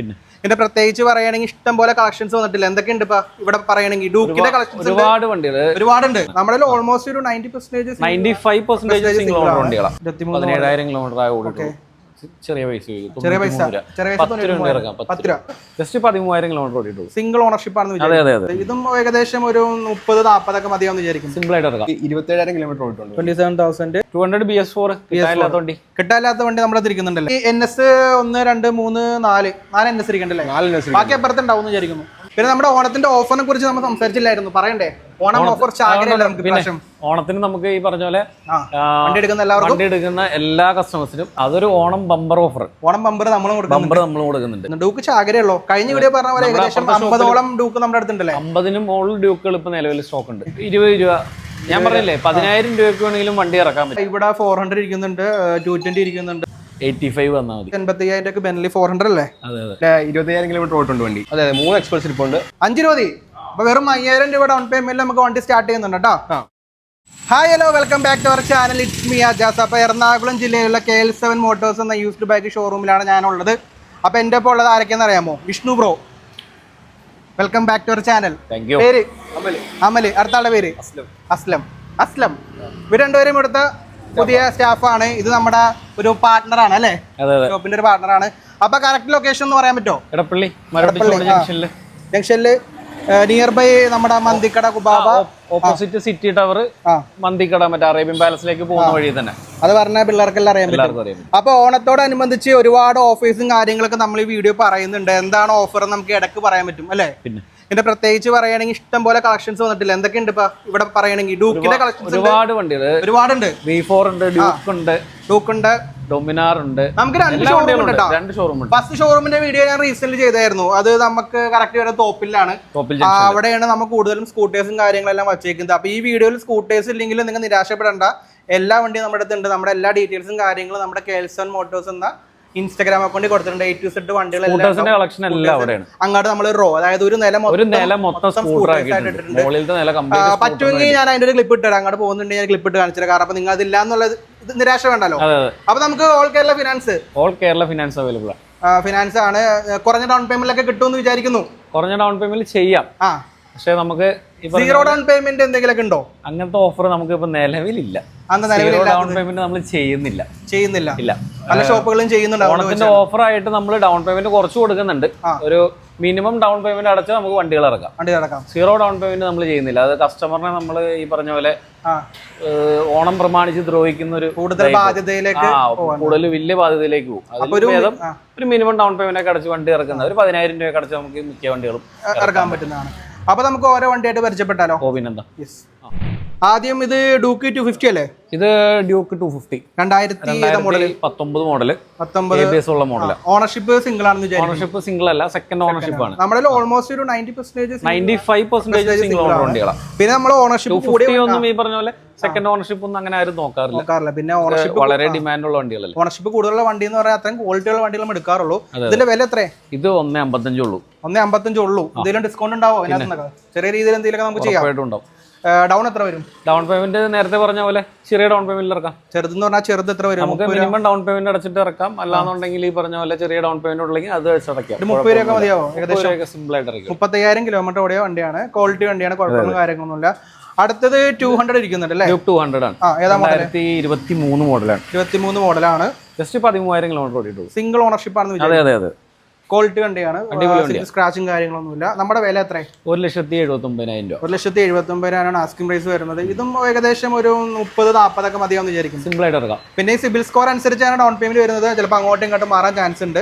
ഇതിന്റെ പ്രത്യേകിച്ച് പറയുകയാണെങ്കിൽ ഇഷ്ടം പോലെ കളക്ഷൻസ് വന്നിട്ടില്ല. എന്തൊക്കെയുണ്ട് ഇപ്പൊ ഇവിടെ പറയുകയാണെങ്കിൽ ഡൂക്കിന്റെ കളക്ഷൻസ് ഒരുപാട് വണ്ടികൾ ഒരുപാടുണ്ട്. നമ്മുടെ ഓൾമോസ്റ്റ് ഒരു 90% 95% സിംഗിൾ ഓണർ വണ്ടികളാണ്. 17,000 കിലോമീറ്റർ ആയ ഓടിയിട്ടുള്ളൂ. ചെറിയ പൈസ ജസ്റ്റ് 13,000 കിലോമീറ്റർ ഓടിയിട്ടുള്ളൂ. സിംഗിൾ ഓണർഷിപ്പ് ആണെന്ന് ഇതും ഏകദേശം ഒരു 30-40 ഒക്കെ മതിയാന്ന് വിചാരിക്കും. സിമ്പിൾ ആയിട്ട് ഇറക്കാം. 27,000 കിലോമീറ്റർ ഓടിയിട്ടുണ്ട്. 27,200 BS4 കിട്ടാല്ലാത്ത വണ്ടി നമ്മളെ തിരിക്കുന്നുണ്ടല്ലേ. NS 1, 2, 3, 4 NS ഇരിക്കണ്ടല്ലേ. ബാക്കി അപ്പുറത്ത് ഉണ്ടാവും വിചാരിക്കുന്നു. പിന്നെ നമ്മുടെ ഓണത്തിന്റെ ഓഫറിനെ കുറിച്ച് നമ്മൾ സംസാരിച്ചില്ലായിരുന്നു, പറയണ്ടേ? ഓണം ഓഫർ ഓണത്തിന് നമുക്ക് ഈ പറഞ്ഞ പോലെ വണ്ടി എടുക്കുന്ന എല്ലാ കസ്റ്റമേഴ്സിനും അതൊരു Onam bumper offer. Onam bumper നമ്മൾ കൊടുക്കുന്നുണ്ട്. ഡൂക്ക് ചാകരയുള്ളൂ. കഴിഞ്ഞ വീഡിയോ പറഞ്ഞ പോലെ ഏകദേശം 50ഓളം ഡൂക്ക് നമ്മുടെ അടുത്തുണ്ടല്ലേ. 50-നും മുകളിൽ ഡ്യൂക്കുകൾ ഇപ്പൊ നിലവിൽ സ്റ്റോക്ക് ഉണ്ട്. 20 രൂപ ഞാൻ പറഞ്ഞില്ലേ, 10,000 രൂപയ്ക്ക് വേണമെങ്കിലും വണ്ടി ഇറക്കാൻ പറ്റും. ഇവിടെ 400 ഇരിക്കുന്നുണ്ട്, 220 ഇരിക്കുന്നുണ്ട്. 85 വന്നാൽ മതി. 85,000 ബെന്ലി 400 അല്ലേ. 20,000 കിലോമീറ്റർ ഓടിയിട്ടുണ്ട് വണ്ടി. അതെ 3 എക്സ്പ്രസ് ഇരിപ്പുണ്ട്. 5 രൂപ. അപ്പൊ വെറും 5,000 രൂപ ഡൗൺ പേയ്മെന്റിൽ നമുക്ക് വണ്ടി സ്റ്റാർട്ട് ചെയ്യുന്നുണ്ട് കേട്ടോ. Hi hello, welcome back to our channel. It's me Ajas. അപ്പോൾ എറണാകുളം ജില്ലയിലുള്ള KL7 മോട്ടോഴ്സ് എന്ന യൂസ്ഡ് ബൈക്ക് ഷോറൂമിലാണ് ഞാനുള്ളത്. അപ്പോൾ എൻ്റെ ഇപ്പോൾ ഉള്ളത് ആരൊക്കെയെന്ന് അറിയാമോ? Vishnu bro, welcome back to our channel. പേര് അമല്. അടുത്ത ആളുടെ പേര് അസ്ലം. ഇവർ രണ്ടുപേരും ഇവിടുത്തെ പുതിയ സ്റ്റാഫാണ്. ഇത് നമ്മുടെ ഒരു പാർട്ട്ണറാണ് അല്ലേ, ഷോപ്പിന്റെ ഒരു പാർട്ട്ണറാണ്. അപ്പൊ കറക്റ്റ് ലൊക്കേഷൻ എന്ന് പറയാൻ പറ്റുമോ? എടപ്പള്ളി ജംഗ്ഷനില് നിയർ ബൈ നമ്മുടെ മന്തിക്കട കുബാബ ഓപ്പോസിറ്റ് സിറ്റി ടവർ, മന്തിക്കട മറ്റേ അറേബ്യൻ പാലസിലേക്ക് പോകുന്ന വഴി തന്നെ. അത് പറഞ്ഞ പിള്ളേർക്കെല്ലാം അറിയാൻ പറ്റും. അപ്പൊ ഓണത്തോടനുബന്ധിച്ച് ഒരുപാട് ഓഫേഴ്സും കാര്യങ്ങളൊക്കെ നമ്മൾ ഈ വീഡിയോ പറയുന്നുണ്ട്. എന്താണ് ഓഫർ നമുക്ക് ഇടക്ക് പറയാൻ പറ്റും അല്ലേ. ഇതിന്റെ പ്രത്യേകിച്ച് പറയുകയാണെങ്കിൽ ഇഷ്ടം പോലെ കളക്ഷൻസ് വന്നിട്ടില്ല. എന്തൊക്കെയുണ്ട് ഇപ്പൊ ഇവിടെ പറയുകയാണെങ്കിൽ ഡൂക്കിന്റെ കളക്ഷൻസ് ഒരുപാടുണ്ട്. ഡ്യൂക്ക് ഉണ്ട്, ഡൊമിനാർ ഉണ്ട്. നമുക്ക് 2 ഷോറൂം ഉണ്ട്. ഫസ്റ്റ് ഷോറൂമിന്റെ വീഡിയോ ഞാൻ റീസെന്റ് ചെയ്തായിരുന്നു. അത് നമുക്ക് കറക്റ്റ് വരെ തോപ്പിലാണ്. അവിടെയാണ് നമുക്ക് കൂടുതലും സ്കൂട്ടേഴ്സും കാര്യങ്ങളെല്ലാം വച്ചേക്കുന്നത്. അപ്പൊ ഈ വീഡിയോയിൽ സ്കൂട്ടേഴ്സ് ഇല്ലെങ്കിൽ നിങ്ങൾ നിരാശപ്പെടേണ്ട. എല്ലാ വണ്ടിയും നമ്മുടെ അടുത്തുണ്ട്. നമ്മുടെ എല്ലാ ഡീറ്റെയിൽസും കാര്യങ്ങളും നമ്മുടെ KL7 മോട്ടോഴ്സ് എന്ന ഇൻസ്റ്റാഗ്രാം അക്കൗണ്ടിൽ കൊടുത്തിട്ടുണ്ട്. A to Z വണ്ടികൾ അങ്ങോട്ട് നമ്മൾ റോ, അതായത് ഒരു നില പറ്റുമെങ്കിൽ ഞാൻ അതിന്റെ ഒരു ക്ലിപ്പ് ഇട്ട് തരാം. അങ്ങോട്ട് പോകുന്നുണ്ടെങ്കിൽ ഞാൻ ക്ലിപ്പ് ഇട്ട് കാണിച്ചു. കാരണം അപ്പൊ നിങ്ങൾ അതില്ല എന്നുള്ളത് നിരാശ വേണ്ടല്ലോ. അപ്പൊ നമുക്ക് ഓൾ കേരള ഫിനാൻസ് അവൈലബിൾ ആണ്. ഫിനാൻസ് ആണ്. കുറഞ്ഞ ഡൗൺ പേയ്മെന്റിലൊക്കെ കിട്ടുമെന്ന് വിചാരിക്കുന്നു. കുറഞ്ഞ ഡൗൺ പേയ്മെന്റ് ചെയ്യാം. പക്ഷെ നമുക്ക് സീറോ ഡൗൺ പേയ്മെന്റ് എന്തെങ്കിലുമൊക്കെ ഉണ്ടോ? അങ്ങനത്തെ ഓഫർ നമുക്ക് ഇപ്പൊ നിലവിലില്ല. ഡൗൺ പേയ്മെന്റ് നമ്മൾ ചെയ്യുന്നില്ല. ഇല്ല, പല ഷോപ്പുകളും ചെയ്യുന്നുണ്ട്. ഓണത്തിന്റെ ഓഫർ ആയിട്ട് നമ്മൾ ഡൗൺ പേയ്മെന്റ് കുറച്ച് കൊടുക്കുന്നുണ്ട്. ഒരു മിനിമം ഡൗൺ പേയ്മെന്റ് അടച്ച് നമുക്ക് വണ്ടികൾ ഇറക്കാം. സീറോ ഡൗൺ പേയ്മെന്റ് നമ്മൾ ചെയ്യുന്നില്ല. അത് കസ്റ്റമറിനെ നമ്മൾ ഈ പറഞ്ഞ പോലെ ഓണം പ്രമാണിച്ച് ദ്രോഹിക്കുന്ന ഒരു കൂടുതൽ ബാധ്യതയിലേക്ക് വലിയ ബാധ്യതയിലേക്ക് പോകും. അതിൽ ഒരു മിനിമം ഡൗൺ പേയ്മെന്റ് ഒക്കെ അടച്ച് വണ്ടി ഇറക്കുന്നത് ഒരു 10,000 രൂപ അടച്ച് നമുക്ക് മിക്ക വണ്ടികളും ഇറക്കാൻ പറ്റുന്നതാണ്. അപ്പൊ നമുക്ക് ഓരോ വണ്ടിയായിട്ട് പരിചയപ്പെട്ടാലോ? പിന്നെന്താ. ആദ്യം ഇത് ഡ്യൂക്ക് 250 അല്ലേ? ഇത് ഡ്യൂക്ക് 250 2019 മോഡല്. ഉള്ള മോഡൽ. ഓണർഷിപ്പ് സിംഗിൾ ആണെന്ന് വിചാരിക്കുന്നു. ഓണർഷിപ്പ് സിംഗിൾ അല്ല, സെക്കൻഡ് ഓണർഷിപ്പ് ആണ്. നമ്മുടെ ഓൾമോസ്റ്റ് ഒരു 95% സിംഗിൾ ഓണർ വണ്ടികളാണ്. പിന്നെ നമ്മൾ ഓണർഷിപ്പ് ഒന്നും ഈ പറഞ്ഞ പോലെ സെക്കൻഡ് ഓണർഷിപ്പ് ഒന്നും അങ്ങനെ ആരും നോക്കാറില്ല. പിന്നെ ഓണർഷിപ്പ് വളരെ ഡിമാൻഡ് ഉള്ള വണ്ടികളല്ലേ. ഓണർഷിപ്പ് കൂടുതലുള്ള വണ്ടി എന്ന് പറയാൻ അത്രയും ക്വാളിറ്റി ഉള്ള വണ്ടികളും എടുക്കാറുള്ളൂ. ഇതിന്റെ വില എത്രേ? ഇത് 1.55 ഉള്ളൂ. 1.55 ഉള്ളൂ. എന്തെങ്കിലും ഡിസ്കൗണ്ട് ഉണ്ടാവോ? ചെറിയ രീതിയിൽ എന്തെങ്കിലും നമുക്ക് ചെയ്യാം. ഡൗൺ എത്ര വരും? ഡൗൺ പേയ്മെന്റ് നേരത്തെ പറഞ്ഞ പോലെ ചെറിയ ഡൗൺ പേയ്മെന്റിൽ ഇറക്കാം. ചെറുതെന്ന് പറഞ്ഞാൽ ചെറുത് എത്ര വരും? നമുക്ക് മിനിമം ഡൗൺ പേയ്മെന്റ് അടച്ചിട്ട് ഇറക്കാം. അല്ലാന്നുണ്ടെങ്കിൽ ഈ പറഞ്ഞ പോലെ ചെറിയ ഡൗൺ പേയ്മെന്റ് ഉണ്ടെങ്കിൽ അത് അടയ്ക്കാം. 30 രൂപ മതിയാവോ? ഏകദേശം സിമ്പിൾ ആയിട്ട് ഇറക്കാം. 30,000 കിലോമീറ്റർ ഓടിയ വണ്ടിയാണ്. ക്വാളിറ്റി വണ്ടിയാണ്, കുഴപ്പമൊന്നും കാര്യങ്ങളൊന്നുമില്ല. അടുത്തത് 200 ഇരിക്കുന്നുണ്ട് അല്ലേ? 200 ആണ്. 2023 മോഡലാണ്. 23 മോഡലാണ്. ജസ്റ്റ് 13,000 കിലോമീറ്റർ ഓടിയിട്ടുള്ളൂ. സിംഗിൾ ഓണർഷിപ്പ് ആണെന്ന്. അതെ. ക്വാളിറ്റി വണ്ടിയാണ്. സ്ക്രാച്ചും കാര്യങ്ങളൊന്നുമില്ല. നമ്മുടെ വില എത്ര? 1,79,000 രൂപ. 1,79,000 ആസ്കിംഗ് പ്രൈസ് വരുന്നത്. ഇതും ഏകദേശം ഒരു 30-40 ഒക്കെ മതിയാന്ന് വിചാരിക്കും. സിമ്പിൾ ആയിട്ട് ഇറക്കാം. പിന്നെ ഈ സിബിൽ സ്കോർ അനുസരിച്ചാണ് ഡൗൺ പേയ്മെന്റ് വരുന്നത്. ചിലപ്പോൾ അങ്ങോട്ടും ഇങ്ങോട്ടും മാറാൻ ചാൻസ് ഉണ്ട്.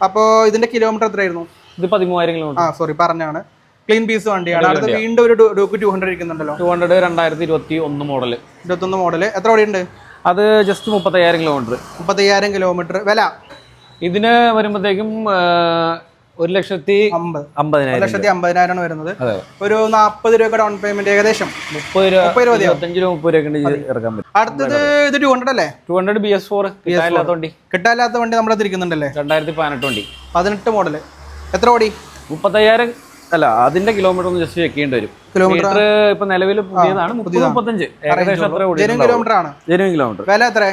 അപ്പോൾ ഇതിന്റെ കിലോമീറ്റർ എത്രയായിരുന്നു? ഇത് 13,000 കിലോമീറ്റർ. സോറി പറഞ്ഞാണ്. ക്ലീൻ പീസ് വണ്ടിയാണ്. അടുത്ത വീണ്ടും ഒരു ഡ്യൂക്ക് 200 ഇരിക്കുന്നുണ്ടല്ലോ. 200 2021 മോഡല്. 21 മോഡല്. എത്ര ഓടിയുണ്ട്? അത് ജസ്റ്റ് 30,000 കിലോമീറ്റർ. 30,000 കിലോമീറ്റർ. വില ഇതിന് വരുമ്പോഴത്തേക്കും 1,50,000 വരുന്നത്. ഒരു 40 രൂപ ഡൗൺ പേയ്മെന്റ്, ഏകദേശം 30 രൂപ ഇറക്കാൻ പറ്റും. അടുത്തത് ഇത് 200 അല്ലേ? 200 BS4 കിട്ടാല്ലാത്ത വണ്ടി നമ്മളെ തിരിക്കുന്നുണ്ടല്ലേ. 2018 വണ്ടി. 18 മോഡല്. എത്ര ഓടി? 30,000 അല്ല, അതിന്റെ കിലോമീറ്റർ ഒന്ന് ജസ്റ്റ് ചെക്ക് ചെയ്യേണ്ടി വരും. കിലോമീറ്റർ ഇപ്പൊ നിലവിൽ പുതിയതാണ്. 35 ഏകദേശം. കിലോമീറ്റർ ആണ്. കിലോമീറ്റർ. വില എത്ര?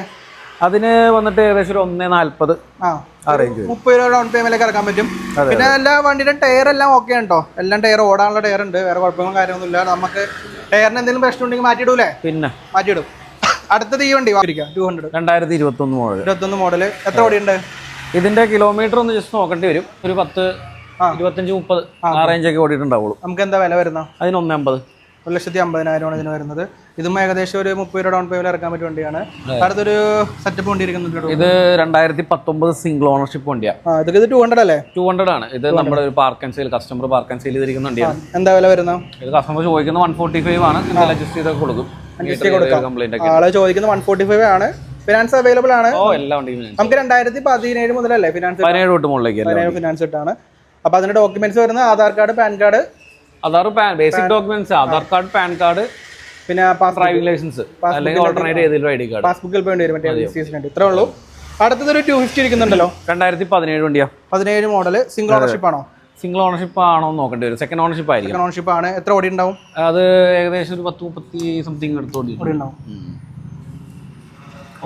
അതിന് വന്നിട്ട് ഏകദേശം ഒരു 1.40 ആ റേഞ്ച് 30 രൂപ ഡൗൺ പേയ്മെന്റിലേക്ക് ഇറക്കാൻ പറ്റും. പിന്നെ എല്ലാ വണ്ടിയുടെ ടയർ എല്ലാം ഓക്കെ ഉണ്ടോ? എല്ലാം ടയർ ഓടാനുള്ള ടയർ ഉണ്ട്, വേറെ കുഴപ്പങ്ങളും കാര്യമൊന്നുമില്ല. നമുക്ക് ടയറിന് എന്തെങ്കിലും പ്രശ്നം ഉണ്ടെങ്കിൽ മാറ്റിയിടൂലേ? പിന്നെ മാറ്റിയിടും. അടുത്തത് ഈ വണ്ടി 200 2021 മോഡൽ. 21 മോഡൽ എത്ര ഓടിയുണ്ട്? ഇതിന്റെ കിലോമീറ്റർ ഒന്ന് ജസ്റ്റ് നോക്കേണ്ടി വരും. ഒരു 10, 25, 30 ആ റേഞ്ചൊക്കെ ഓടിയിട്ടുണ്ടാവുള്ളൂ. നമുക്ക് എന്താ വില വരുന്ന? അതിന് 1.50. 1,50,000 ഇതിന് വരുന്നത്. ഇതും ഏകദേശം ഒരു 30 രൂപ ഡൗൺ പേയ്മെന്റ് ഇറക്കാൻ പറ്റിയ വണ്ടിയാണ്. അടുത്തൊരു സെറ്റപ്പ് വണ്ടി ഇരിക്കുന്നുണ്ട്. ഇത് 2019 സിംഗിൾ ഓണർഷിപ്പ് വണ്ടിയാണ്. ഇത് 200 അല്ലേ? 200 ആണ്. ഇത് നമ്മുടെ ഒരു park and sale customer park and sale ചെയ്തിരിക്കുന്ന വണ്ടിയാണ്. എന്താ വില വരുന്ന? ഇത് കസ്റ്റമർ ചോദിക്കുന്നത് 145 ആണ്. അഡ്ജസ്റ്റ് ചെയ്തൊക്കെ കൊടുക്കും. ആള് ചോദിക്കുന്നത് 145 ആണ്. ഫിനാൻസ് അവൈലബിൾ ആണ്. എല്ലാ വണ്ടിയും നമുക്ക് 2017 മുതലല്ലേ ഫിനാൻസ്? 17 തൊട്ട് മുകളിലേക്ക് ഫിനാൻസ് ഇട്ടാണ്. അപ്പൊ അതിന്റെ ഡോക്യുമെന്റ്സ് വരുന്നത് Aadhaar card, pan card, basic documents Aadhaar card, pan card, പിന്നെ ഡ്രൈവിംഗ് ലൈസൻസ് അല്ലെങ്കിൽ ഓൾട്ടർനേറ്റ് ഏതെങ്കിലും ഐഡി കാർഡ്, പാസ്ബുക്കിൽ വേണ്ടി വരും. മറ്റേ ഇത്രേ ഉള്ളൂ. അടുത്തതൊരു 250 ഇരിക്കുന്നുണ്ടല്ലോ. 2017 വണ്ടിയാ. 17 മോഡല്. സിംഗിൾ ഓണർഷിപ്പ് ആണോ? സിംഗിൾ ഓണർഷിപ്പ് ആണോ നോക്കേണ്ടി വരും. സെക്കൻഡ് ഓണർഷിപ്പ് ആയിരിക്കും. സെക്കൻഡ് ഓണർഷിപ്പ് ആണ്. എത്ര ഓടി ഉണ്ടാവും? അത് ഏകദേശം ഒരു 10-30 സംതിങ് എടുത്തോടി ഉണ്ടാവും.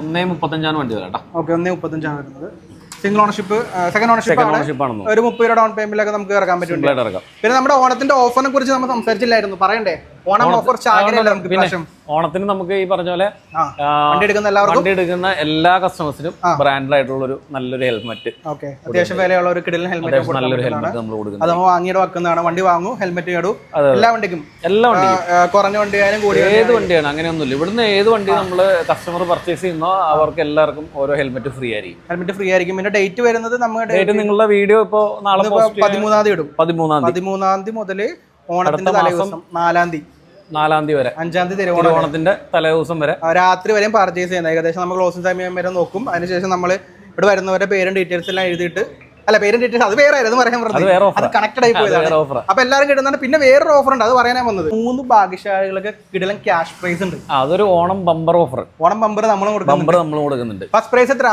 1.35 വണ്ടി വരാം. ഓക്കെ, 1.35 വരുന്നത്. Single ownership. സെക്കൻഡ് ഓണർഷിപ്പ് ആണ്. ഒരു 30 രൂപ ഡൗൺ പേയ്മെന്റിലൊക്കെ നമുക്ക് ഇറക്കാൻ പറ്റും. പിന്നെ നമ്മുടെ ഓണത്തിന്റെ ഓഫറിനെ കുറിച്ച് നമ്മൾ സംസാരിച്ചില്ലായിരുന്നു, പറയണ്ടേ? ഓണം ഓഫർ ഓണത്തിന് നമുക്ക് ഈ പറഞ്ഞ പോലെ വണ്ടി എടുക്കുന്ന എല്ലാ കസ്റ്റമേഴ്സിനും ബ്രാൻഡഡ് ആയിട്ടുള്ള ഒരു നല്ലൊരു ഹെൽമെറ്റ്, അത്യാവശ്യം വിലയുള്ള ഒരു കിടിലൻ ഹെൽമെറ്റ്, നല്ലൊരു ഹെൽമെറ്റ് നമ്മൾ കൊടുക്കുന്നത്. അത് നമ്മൾ വാങ്ങിയിട്ട് വെക്കുന്നതാണ്. വണ്ടി വാങ്ങും, ഹെൽമെറ്റ് കേടും. എല്ലാ വണ്ടിക്കും കുറഞ്ഞ വണ്ടിയായാലും കൂടി ഏത് വണ്ടിയാണ് അങ്ങനെയൊന്നുമില്ല. ഇവിടുന്ന് ഏത് വണ്ടി നമ്മൾ കസ്റ്റമർ പർച്ചേസ് ചെയ്യുന്നോ അവർക്ക് എല്ലാവർക്കും ഓരോ ഹെൽമെറ്റ് ഫ്രീ ആയിരിക്കും. ഹെൽമെറ്റ് ഫ്രീ ആയിരിക്കും. പിന്നെ ഡേറ്റ് വരുന്നത് നമ്മുടെ ഡേറ്റ് നിങ്ങളുടെ വീഡിയോ ഇപ്പൊ നാളെ 13-ാം തീയതി ഇടും. 13-ാം തീയതി മുതൽ ഓണത്തിന്റെ തലേദിവസം 4-ാം തീയതി വരെ, 5-ാം തീയതി ഓണത്തിന്റെ തലേദിവസം വരെ രാത്രി വരെയും പർച്ചേസ് ചെയ്യുന്നത്. ഏകദേശം നമ്മൾ ക്ലോസിംഗ് സമയം വരെ നോക്കും. അതിനുശേഷം നമ്മൾ ഇവിടെ വരുന്നവരുടെ പേരും ഡീറ്റെയിൽസ് എല്ലാം എഴുതിയിട്ട്, അല്ല പേരും ഡീറ്റെയിൽസ് അത് വേറെ ആയിരുന്നു പറയാൻ പറഞ്ഞത്, അത് കണക്റ്റഡ് ആയി പോയതാണ്. അപ്പൊ എല്ലാവരും കിട്ടുന്നുണ്ട്. പിന്നെ വേറൊരു ഓഫർ ഉണ്ട്, അത് പറയാനാ വന്നത്. 3 ഭാഗ്യശാലികൾക്ക് കിടിലൻ ക്യാഷ് പ്രൈസ് ഉണ്ട്. അതൊരു Onam bumper offer. Onam bumper നമ്മൾ കൊടുക്കുന്നുണ്ട്. ഫസ്റ്റ് പ്രൈസ് എത്ര?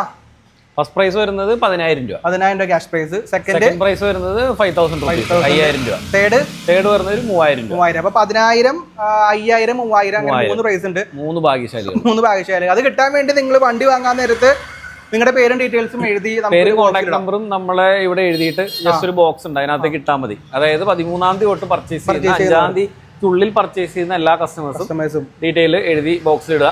ഫസ്റ്റ് പ്രൈസ് വരുന്നത് 10,000 രൂപ. 10,000 രൂപ ക്യാഷ് പ്രൈസ്. സെക്കൻഡ് പ്രൈസ് വരുന്നത് 5,000 രൂപ, 5,000 രൂപ. തേർഡ് വരുന്നത് 3,000 രൂപ. അപ്പൊ 10,000, 5,000, 3,000 അങ്ങനെ 3 പ്രൈസ് ഉണ്ട്. 3 ഭാഗ്യശാലികൾ. അത് കിട്ടാൻ വേണ്ടി നിങ്ങൾ വണ്ടി വാങ്ങാൻ നേരത്ത് നിങ്ങളുടെ പേരും ഡീറ്റെയിൽസും എഴുതി, പേരും കോൺടാക്ട് നമ്പറും നമ്മളെ ഇവിടെ എഴുതിയിട്ട് ജസ്റ്റ് ഒരു ബോക്സ് ഉണ്ട്, അതിനകത്തേക്ക് ഇട്ടാൽ മതി. അതായത് 13-ാം തീയതി തൊട്ട് പർച്ചേസ് ചെയ്യുന്ന 5-ാം തീയതി ഉള്ളിൽ പർച്ചേസ് ചെയ്യുന്ന എല്ലാ കസ്റ്റമേഴ്സും ഡീറ്റെയിൽ എഴുതി ബോക്സിൽ ഇടുക.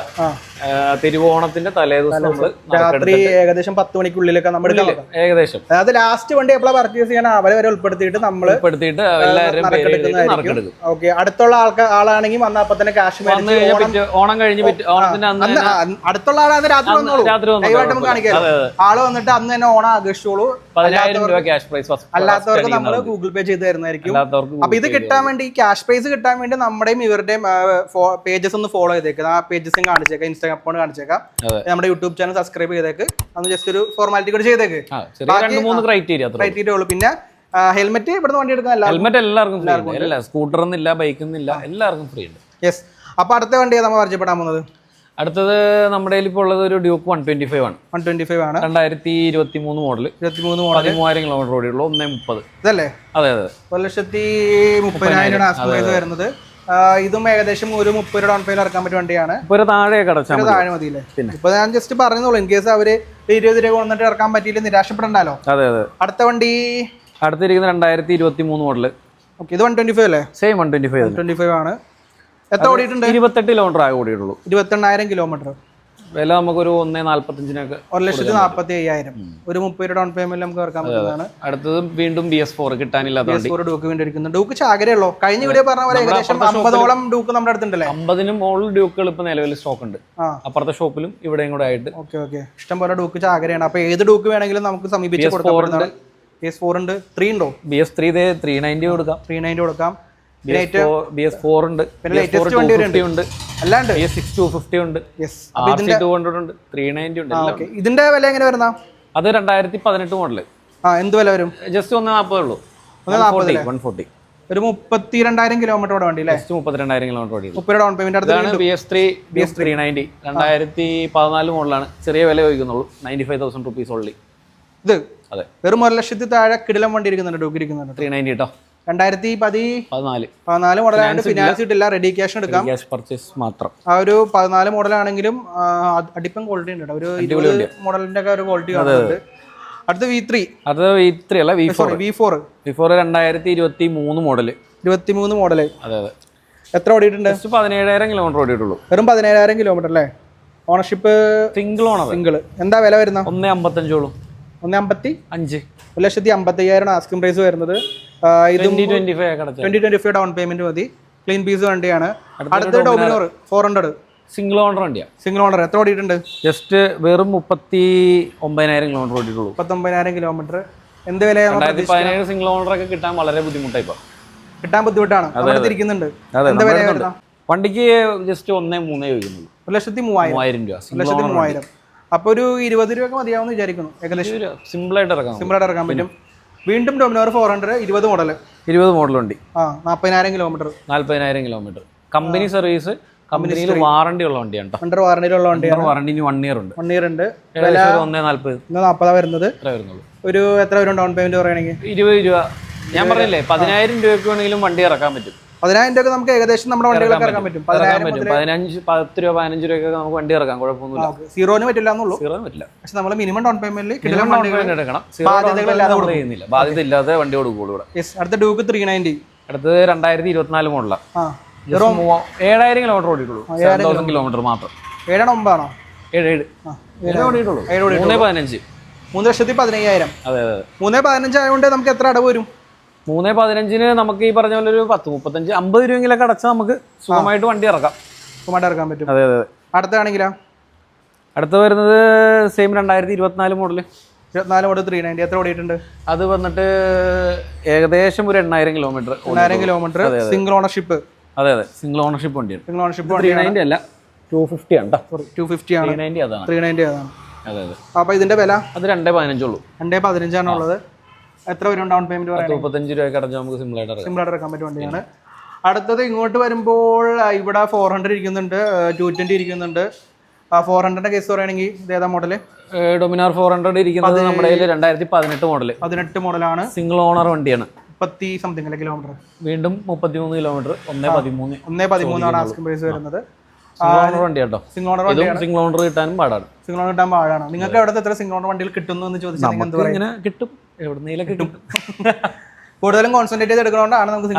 തിരുവോണത്തിന്റെ തലേദിവസം നമ്മൾ രാത്രി ഏകദേശം 10 മണിക്കുള്ളിലൊക്കെ നമ്മൾ ഏകദേശം അതായത് ലാസ്റ്റ് വണ്ടി എപ്പോഴാണ് പർച്ചേസ് ചെയ്യണം അവരെ വരെ ഉൾപ്പെടുത്തിയിട്ട് നമ്മൾ എല്ലാവരും. ഓക്കെ, അടുത്തുള്ള ആളാണെങ്കിൽ വന്ന അപ്പൊ തന്നെ ക്യാഷ് ഓണം കഴിഞ്ഞ് ഓണത്തിന്റെ അന്ന് അടുത്തുള്ള ആളാണ് രാത്രി വന്നോളൂ, നമുക്ക് കാണിക്കാം. ആള് വന്നിട്ട് അന്ന് തന്നെ ഓണം ആഘോഷിച്ചോളൂ. 10,000 രൂപ ക്യാഷ് പ്രൈസ്. അല്ലാത്തവർക്ക് നമ്മൾ ഗൂഗിൾ പേ ചെയ്ത് തരുന്നതായിരിക്കും. അപ്പൊ ഇത് കിട്ടാൻ വേണ്ടി, ഈ ക്യാഷ് പ്രൈസ് കിട്ടാൻ വേണ്ടി നമ്മുടെയും ഇവരുടെയും പേജസ് ഒന്ന് ഫോളോ ചെയ്തേക്കാം. ആ പേജസും കാണിച്ചേക്കാം, ഇൻസ്റ്റാഗ്രാം അക്കൗണ്ട് കാണിച്ചേക്കാം, നമ്മുടെ യൂട്യൂബ് ചാനൽ സബ്സ്ക്രൈബ് ചെയ്തേക്ക്. അന്ന് ജസ്റ്റ് ഒരു ഫോർമാലിറ്റി കൂടി ചെയ്തേക്ക്. 2-3 ക്രൈറ്റീരിയ ഉള്ളൂ. പിന്നെ ഹെൽമെറ്റ് ഇവിടുന്ന് വണ്ടി എടുക്കാൻ ഹെൽമെറ്റ് എല്ലാവർക്കും, സ്കൂട്ടർ എന്നില്ല, ബൈക്ക് എന്നില്ല, എല്ലാവർക്കും ഫ്രീ ഉണ്ട്. യെസ്. അപ്പൊ അടുത്ത വണ്ടിയാണ് നമ്മൾ പരിചയപ്പെടാൻ പോകുന്നത്. അടുത്തത് നമ്മുടെ ഇപ്പോൾ ഉള്ളത് ഒരു ഡ്യൂക്ക് 125 ആണ്. 125 ആണ്. 2023 മോഡൽ. 13,000 കിലോമീറ്റർ ഓടിയുള്ളൂ. 1.30 ഇതല്ലേ? അതെ, 1,30,000 വരുന്നത്. ഇതും ഏകദേശം ഒരു 30 രൂപ ഡൗൺ പേയ്മെന്റ് ഇറക്കാൻ പറ്റിയ വണ്ടിയാണ്. താഴെ മതിയില്ലേ? ഇപ്പൊ ഞാൻ ജസ്റ്റ് പറഞ്ഞോളൂ, ഇൻ കേസ് അവര് 20 രൂപ കൊണ്ടിട്ട് ഇറക്കാൻ പറ്റിയില്ല, നിരാശപ്പെടണ്ടല്ലോ. അടുത്ത വണ്ടി അടുത്തിരിക്കുന്ന 2023 മോഡല്. ഓക്കെ, ഇത് 125 അല്ലേ? സെയിം 125 ആണ്. എത്ര ഓടിയിട്ടുണ്ട്? 28 കിലോമീറ്റർ ആകെ ഓടിയിട്ടുള്ളൂ. 28,000 കിലോമീറ്റർ. വില നമുക്കൊരു 1,45,000. 1,45,000. ഒരു 30 രൂപ ഡൗൺ പേയ്മെന്റ് നമുക്ക് ഇറക്കാൻ പറ്റുന്നതാണ്. അടുത്തത് വീണ്ടും BS4 കിട്ടാനില്ലാത്ത ഡൂക്ക് വേണ്ടി എടുക്കുന്നത്. ഡൂക്ക് ചാകരയുള്ളൂ. കഴിഞ്ഞ വീഡിയോ പറഞ്ഞ പോലെ ഏകദേശം 50ഓളം ഡൂക്ക് നമ്മുടെ അടുത്തുണ്ടല്ലേ? 50-ന് മുകളിൽ ഡ്യൂക്കുകൾ ഇപ്പൊ നിലവിൽ സ്റ്റോക്ക് ഉണ്ട്. അപ്പുറത്തെ ഷോപ്പിലും ഇവിടെയും കൂടെ ആയിട്ട്. ഓക്കെ, ഇഷ്ടം പോലെ ഡൂക്ക് ചാകരയാണ്. അപ്പൊ ഏത് ഡൂക്ക് വേണമെങ്കിലും നമുക്ക് സമീപിച്ച് കൊടുക്കാം. BS4 ഉണ്ട്. 3 ഉണ്ടോ? BS3 390 കൊടുക്കാം. 390 കൊടുക്കാം. BS4 ഉണ്ട്. അല്ലാണ്ട് BS6 250 ഉണ്ട്. RC200 ഉണ്ട്. 390 ഉണ്ട്. ഇതിന്റെ വില എങ്ങനെ വരുന്ന? അത് 2018 മോഡല്. എന്ത് വില വരും? ജസ്റ്റ് 140 ഉള്ളൂ. 140. ഒരു 32,000 കിലോമീറ്റർ വണ്ടി അല്ലേ? 32,000 കിലോമീറ്റർ ഓടി. 30 ഡൗൺ പേയ്മെന്റ്. അടുത്താണ് BS3 390. 2014 മോഡലാണ്. ചെറിയ വില ചോദിക്കുന്നുള്ളൂ. 95,000 റുപ്പീസ് ഓൺലി. ഇത് അതെ, വെറും 1,00,000 താഴെ കിടിലം വണ്ടി ഇരിക്കുന്നുണ്ട്. ഡൂക്ക് ഇരിക്കുന്നുണ്ട്. 390 കേട്ടോ. 2014 മോഡലായിട്ട് ഫിനാൻസ് കിട്ടില്ല, റെഡി ക്യാഷ് എടുക്കാം. ക്യാഷ് പർച്ചേസ് മാത്രം. ആ ഒരു 14 മോഡലാണെങ്കിലും അടിപ്പം ക്വാളിറ്റി ഉണ്ട്, ഒരു 20 മോഡലിന്റെ ഒക്കെ ഒരു ക്വാളിറ്റി കാണുന്നുണ്ട്. അടുത്ത V3. അത് V3 അല്ല, V4. V4 2023 model. 23 മോഡല്. അതെ അതെ. എത്ര ഓടിയിട്ടുണ്ട്? 17,000 കിലോമീറ്റർ ഓടിയിട്ടുള്ളൂ. വെറും 17,000 കിലോമീറ്റർ അല്ലേ? Ownership single owner. സിംഗിൾ. എന്താ വില വരുന്നത്? 1,55. 1,55. 1,55,000 ആസ്കിംഗ് പ്രൈസ് വരുന്നത്. ഇത് 2025 ഡൗൺ പേയ്മെന്റ് മതി. ക്ലീൻ പീസ് വണ്ടിയാണ്. അടുത്ത ഡോമിനോർ 400 സിംഗിൾ ഓണർ വണ്ടിയാണ്. Single owner. എത്ര ഓടിയിട്ടുണ്ട്? ജസ്റ്റ് വെറും 39,000 കിലോമീറ്റർ ഓടിയിട്ടുള്ളൂ. 39,000 കിലോമീറ്റർ. എന്ത് വിലയാണ്? 2017 സിംഗിൾ ഓണർ ഒക്കെ കിട്ടാൻ വളരെ ബുദ്ധിമുട്ടായി. ഇപ്പൊ കിട്ടാൻ ബുദ്ധിമുട്ടാണ്. തിരിക്കുന്നുണ്ട്. എന്താ വില വരുന്നത് വണ്ടിക്ക്? ജസ്റ്റ് 1,3 ചോദിക്കുന്നുള്ളൂ. 1,03,000 രൂപ. 1,03,000. അപ്പൊ ഒരു 20 രൂപ ഒക്കെയാവുമെന്ന് വിചാരിക്കുന്നു. ഏകദേശം സിമ്പിൾ ആയിട്ട് ഇറക്കാൻ പറ്റും. വീണ്ടും ഡോമിനോർ 400 20 മോഡൽ. 20 മോഡൽ വണ്ടി. 40,000 കിലോമീറ്റർ. 40,000 കിലോമീറ്റർ. കമ്പനി സർവീസ്, കമ്പനിയിൽ വാറണ്ടി ഉള്ള വണ്ടിയാണ്. അണ്ടർ വാറണ്ടിയിലുള്ള വണ്ടിയാണ്. വാറണ്ടി 1 ഇയർ ഉണ്ട്. 1 ഇയർ ഉണ്ട്. 1,40 വരുന്നത്. ഒരു എത്ര വരും ഡൗൺ പേയ്മെന്റ് പറയുകയാണെങ്കിൽ? 20 രൂപ. ഞാൻ പറഞ്ഞില്ലേ 10,000 രൂപയ്ക്ക് വേണമെങ്കിലും വണ്ടി ഇറക്കാൻ പറ്റും. 10,000 രൂപ നമുക്ക് ഏകദേശം നമ്മുടെ വണ്ടികളൊക്കെ ഇറക്കാൻ പറ്റും. 15 രൂപ 15 രൂപയ്ക്ക് നമുക്ക് വണ്ടി ഇറക്കാം, കുഴപ്പമൊന്നുമില്ല. സീറോന് പറ്റില്ല എന്നുള്ളൂ. സീറോന് പറ്റില്ല. പക്ഷെ നമ്മൾ മിനിമം ഡൗൺ പേയ്മെന്റിൽ എടുക്കണം. ബാധ്യത ഇല്ലാതെ വണ്ടി കൊടുക്കുള്ളൂ ഇവിടെ. അടുത്ത ഡ്യൂക്ക് 390. അടുത്തത് 2024 മോഡലാണ്. 7,000 കിലോമീറ്റർ ഓടിയിട്ടുള്ളൂ. 7,000 കിലോമീറ്റർ മാത്രം. 7,900 ഓടിയിട്ടുള്ളൂ. 3,15. 3,15,000. അതെ അതെ. 3,15 ആയതുകൊണ്ട് നമുക്ക് എത്ര അടവ് വരും? 3,15 നമുക്ക് ഈ പറഞ്ഞ പോലെ ഒരു 10, 35, 50 രൂപയെങ്കിലൊക്കെ അടച്ചാൽ നമുക്ക് സുഖമായിട്ട് വണ്ടി ഇറക്കാം. സുഖമായിട്ട് ഇറക്കാൻ പറ്റും. അതെ അതെ. അടുത്താണെങ്കിലോ? അടുത്ത വരുന്നത് സെയിം 2024 മോഡല്. 24 മോഡൽ 390. എത്ര ഓടിയിട്ടുണ്ട്? അത് വന്നിട്ട് ഏകദേശം ഒരു 8,000 കിലോമീറ്റർ. 8,000 കിലോമീറ്റർ. Single ownership. അതെ അതെ. സിംഗിൾ ഓണർഷിപ്പ് വണ്ടിയാണ്. സിംഗിൾ ഓണർഷിപ്പ് 390 അല്ല, 250 ആണ്. 250 ആണ്. 390 അതാണ്. 390 അതാണ്. അതെ അതെ. അപ്പൊ ഇതിന്റെ വില? അത് 2,15 ഉള്ളൂ. 2,15 ആണ് ഉള്ളത്. എത്ര വരും ഡൗൺ പേയ്മെന്റ്? 35 രൂപയ്ക്ക് അടച്ചാൽ നമുക്ക് സിമ്പിൾ ആയിട്ട് ഇറക്കാൻ പറ്റും വണ്ടിയാണ്. അടുത്തത് ഇങ്ങോട്ട് വരുമ്പോൾ ഇവിടെ 400 ഇരിക്കുന്നുണ്ട്, 220 ഇരിക്കുന്നുണ്ട്. 400ന്റെ കേസ് പറയുകയാണെങ്കിൽ ഇത് ഏതാ മോഡല്? ഡൊമിനാർ 400 ഇരിക്കുന്നത് നമ്മുടെ 2018 മോഡല്. 18 മോഡലാണ്. സിംഗിൾ ഓണർ വണ്ടിയാണ്. 30 സംതിങ് കിലോമീറ്റർ. വീണ്ടും 33 കിലോമീറ്റർ. 1,13 ആണ് ആസ്കിംഗ് പ്രൈസ് വരുന്നത്. സിംഗിൾ വണ്ടി കേട്ടോ. സിംഗിൾ ഓണർ വണ്ടിയാണ്. സിംഗിൾ ഓണർ കിട്ടാനും പാടാണ്. സിംഗിൾ ഓണർ കിട്ടാൻ പാടാണ്. നിങ്ങൾക്ക് എവിടെ എത്ര സിംഗിൾ ഓണർ വണ്ടികൾ കിട്ടുന്നു എന്ന് ചോദിച്ചാൽ ഇങ്ങനെ കിട്ടും, എവിടെന്നെങ്കിലൊക്കെ കിട്ടും. കൂടുതലും കോൺസെൻട്രേറ്റ് ചെയ്ത് എടുക്കുന്നതുകൊണ്ടാണ് നമുക്ക്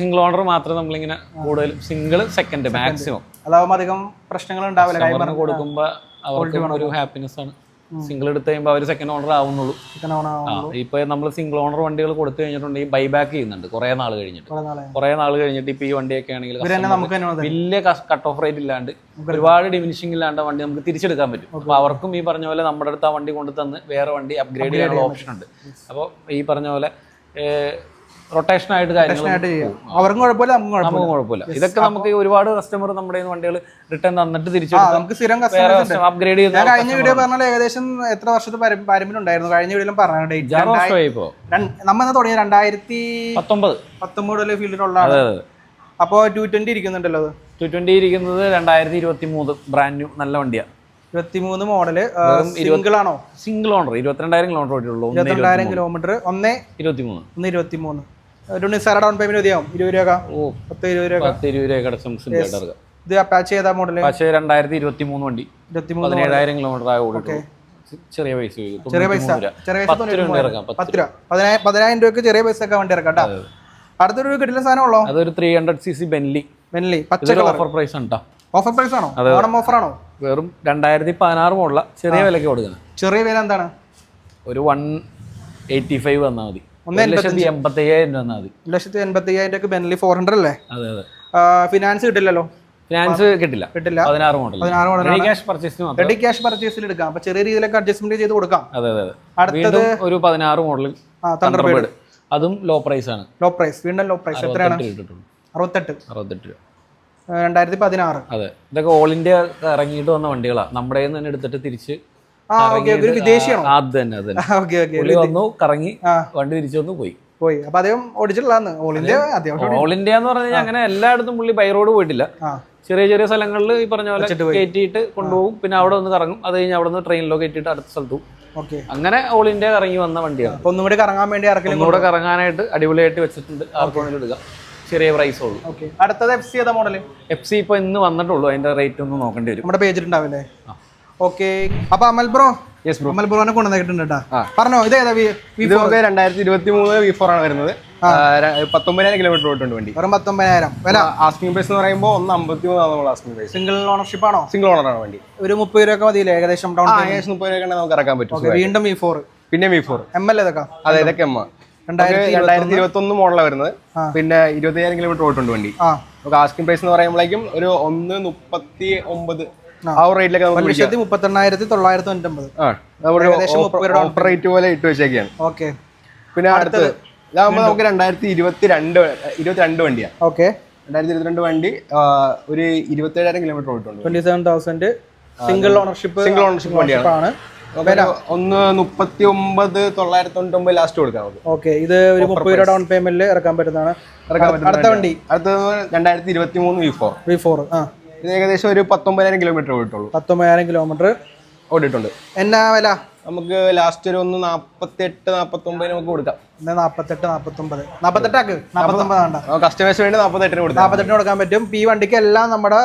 സിംഗിൾ ഓണർ മാത്രം നമ്മളിങ്ങനെ കൂടുതലും സിംഗിൾ സെക്കൻഡ് മാക്സിമം. അതാവുമ്പോൾ അധികം പ്രശ്നങ്ങൾ ഉണ്ടാവില്ല. കൊടുക്കുമ്പോൾ അവർക്ക് ഒരു ഹാപ്പിനെസ് ആണ്. സിംഗിൾ എടുത്ത് കഴിയുമ്പോൾ അവർ സെക്കൻഡ് ഓണർ ആവുന്നുള്ളൂ. ഇപ്പൊ നമ്മൾ സിംഗിൾ ഓണർ വണ്ടികൾ കൊടുത്തു കഴിഞ്ഞിട്ടുണ്ടെങ്കിൽ ബൈബാക്ക് ചെയ്യുന്നുണ്ട് കുറെ നാൾ കഴിഞ്ഞിട്ട്. ഇപ്പൊ ഈ വണ്ടിയൊക്കെ ആണെങ്കിൽ വലിയ കട്ട് ഓഫ് റേറ്റ് ഇല്ലാണ്ട്, ഒരുപാട് ഡിമിനിഷിംഗ് ഇല്ലാണ്ട് വണ്ടി നമുക്ക് തിരിച്ചെടുക്കാൻ പറ്റും. അപ്പൊ അവർക്കും ഈ പറഞ്ഞ പോലെ നമ്മുടെ അടുത്ത് ആ വണ്ടി കൊണ്ടു തന്ന് വേറെ വണ്ടി അപ്ഗ്രേഡ് ചെയ്യാനുള്ള ഓപ്ഷൻ ഉണ്ട്. അപ്പോൾ ഈ പറഞ്ഞ പോലെ റൊട്ടേഷൻ ആയിട്ട് അവർക്കും കുഴപ്പമില്ല, നമുക്കും കുഴപ്പമില്ല. ഇതൊക്കെ നമുക്ക് ഒരുപാട് കസ്റ്റമർ നമ്മുടെ വണ്ടികൾ റിട്ടേൺ തന്നിട്ട് തിരിച്ചു അപ്ഗ്രേഡ് ചെയ്ത്. കഴിഞ്ഞ വീഡിയോ പറഞ്ഞാൽ ഏകദേശം എത്ര വർഷത്തെ പാരമ്പര്യമുണ്ടായിരുന്നു? കഴിഞ്ഞ വീഡിയോ പറഞ്ഞ ഡേറ്റ് നമ്മൾ തുടങ്ങിയ 2019 ഫീൽഡിലുള്ള. അപ്പോ 220 ഇരിക്കുന്നുണ്ടല്ലോ. അത് 220 ഇരിക്കുന്നത് 2023 ബ്രാൻഡ് ന്യൂ നല്ല വണ്ടിയാണ്. 23 മോഡല്. സിംഗിൾ ആണോ? Single owner. 22,000 കിലോമീറ്റർ ഓടിയുള്ളൂ. 22,000 കിലോമീറ്റർ. 1,23 ഒരു നിസ്സാര ഡൗൺ പേയ്മെന്റ് മതിയാവും. 20 രൂപ. 10-20 രൂപ. 10-20 രൂപ അടച്ചും സിംപിൾ ആയിട്ട് ഇറക്കാം. ഇത് അപ്പാച്ചെ ഏതാ മോഡല്? പക്ഷേ 2023 വണ്ടി. 17,000 കിലോമീറ്റർ ആയി ഓടിയിട്ടുള്ളൂ. ചെറിയ പൈസ 10 രൂപ ഇറക്കാം. 10,000 രൂപയ്ക്ക് ചെറിയ പൈസ ഒക്കെ വണ്ടി ഇറക്കാം. അടുത്തൊരു കിട്ടില്ല സാധനമുള്ളൂ. അതൊരു 300cc ബെന്ലി. പച്ച ഓഫർ പ്രൈസ് ആണ്. ഓഫർ പ്രൈസ് ആണോ? ഓണം ഓഫർ ആണോ? വെറും 2016 മോഡല. ചെറിയ വിലക്ക് കൊടുക്കുന്നത്. ചെറിയ വില എന്താണ്? ഒരു 185 വന്നാൽ മതി. 1,85,000 വന്നാൽ മതി. 1,85,000 രൂപ ബെന്ലി 400 അല്ലേ? അതെ അതെ. ഫിനാൻസ് കിട്ടില്ലല്ലോ. ഫിനാൻസ് കിട്ടില്ല. 16 മോഡൽ. റെഡി ക്യാഷ് പർച്ചേസിന് റെഡി ക്യാഷ് പർച്ചേസിൽ എടുക്കാം. അപ്പൊ ചെറിയ രീതിയിലൊക്കെ അഡ്ജസ്റ്റ്മെന്റ് ചെയ്ത് കൊടുക്കാം. അതെ അതെ. അടുത്തത് ഒരു 16 മോഡൽ തണ്ടർബേർഡ്. അതും ലോ പ്രൈസ് ആണ്. Low price. വീണ്ടും ലോ പ്രൈസ്. എത്രയാണ്? 68 രൂപ. 2016. അതെ. ഇതൊക്കെ ഓൾ ഇന്ത്യ ഇറങ്ങിയിട്ട് വന്ന വണ്ടികളാണ്. നമ്മുടെ തന്നെ എടുത്തിട്ട് തിരിച്ച് വിദേശിയാണോ? അത് തന്നെ വന്നു കറങ്ങി വണ്ടി തിരിച്ചു വന്നു പോയി. അപ്പൊ അദ്ദേഹം ഓടിച്ചിട്ടുള്ളതാണ് ഓൾ ഇന്ത്യ. ഓൾ ഇന്ത്യ എന്ന് പറഞ്ഞു കഴിഞ്ഞാൽ അങ്ങനെ എല്ലായിടത്തും പുള്ളി ബൈ റോഡ് പോയിട്ടില്ല. ചെറിയ ചെറിയ സ്ഥലങ്ങളിൽ ഈ പറഞ്ഞ പോലെ കയറ്റിയിട്ട് കൊണ്ടുപോകും. പിന്നെ അവിടെ ഒന്ന് കറങ്ങും. അത് കഴിഞ്ഞ് അവിടെ നിന്ന് ട്രെയിനിലോ കയറ്റിയിട്ട് അടുത്ത സ്ഥലത്തും ഓക്കെ. അങ്ങനെ ഓൾ ഇന്ത്യ കറങ്ങി വന്ന വണ്ടിയാണ്. അപ്പൊ ഒന്നും കൂടി കറങ്ങാൻ വേണ്ടി ഒന്നുകൂടെ കറങ്ങാനായിട്ട് അടിപൊളിയായിട്ട് വെച്ചിട്ടുണ്ട്. ആർക്കും എടുക്കാം, ചെറിയ പ്രൈസ് ഉള്ളൂ. ഓക്കെ. അടുത്തത് FC ഏതാ മോഡല്? FC ഇപ്പൊ ഇന്ന് വന്നിട്ടുള്ളൂ, അതിന്റെ റേറ്റ് ഒന്ന് നോക്കേണ്ടി വരും. നമ്മുടെ പേജിലുണ്ടാവില്ലേ? ഓക്കെ. അപ്പൊ അമൽ ബ്രോ, അമൽ ബ്രോനെ കൊണ്ടുവന്നിട്ടുണ്ട് കേട്ടോ. പറഞ്ഞോ, ഇത് ഏതാ? ഇത് 2023 V4 ആണ് വരുന്നത്. 19,000 കിലോമീറ്റർ ഓടിട്ടുണ്ട് വണ്ടി. വെറും 19,000. വില ആസ്കിംഗ് പ്രൈസ് എന്ന് പറയുമ്പോൾ 1,53 ആസ്കിംഗ് പ്രൈസ്. സിംഗിൾ ഓണർഷിപ്പ് ആണോ? സിംഗിൾ ഓണർ ആണ് വണ്ടി. ഒരു 30 രൂപ മതിയില്ലേ ഏകദേശം? ഡൗൺ ഏകദേശം 30 രൂപ നമുക്ക് ഇറക്കാൻ പറ്റും. വീണ്ടും V4, പിന്നെ V4 ML ഇതൊക്കെ. അതെ, ഇതൊക്കെ 2021 മോഡലാണ് വരുന്നത്. പിന്നെ 20,000 കിലോമീറ്റർ ഓടിട്ടുണ്ട് വണ്ടി. നമുക്ക് ആസ്കിംഗ് പ്രൈസ് എന്ന് പറയുമ്പോഴേക്കും ഒരു 1,39 ആ റേറ്റിലൊക്കെ നമുക്ക് 1,38,999. ഓഫർ റേറ്റ് പോലെ ഇട്ട് വെച്ചേക്കാണ്. ഓക്കെ. പിന്നെ അടുത്തത് ഇതാകുമ്പോൾ നമുക്ക് 2022 വണ്ടിയാണ്. ഓക്കെ. 2022 വണ്ടി ഒരു 27,000 കിലോമീറ്റർ ഓടിട്ടുണ്ട്. 27,000 സിംഗിൾ ഓണർഷിപ്പ് വണ്ടിയാണ്. 1,39,999 ലാസ്റ്റ് കൊടുക്കാം നമുക്ക്. ഓക്കെ. ഇത് ഒരു 30 രൂപ ഡൗൺ പേയ്മെന്റിൽ ഇറക്കാൻ പറ്റുന്നതാണ്. അടുത്ത വണ്ടി 2023 V4. ഇത് ഏകദേശം ഒരു 19,000 കിലോമീറ്റർ ഓടിട്ടുള്ളൂ. 19,000 കിലോമീറ്റർ ഓടിയിട്ടുണ്ട്. എന്നാ വില? നമുക്ക് ലാസ്റ്റ് ഒരു 48-49 നമുക്ക് കൊടുക്കാം. 48 വേണ്ട, കസ്റ്റമേഴ്സ് വേണ്ടി 48 കൊടുക്കാം. 48 കൊടുക്കാൻ പറ്റും. ഈ വണ്ടിക്ക് എല്ലാം നമ്മുടെ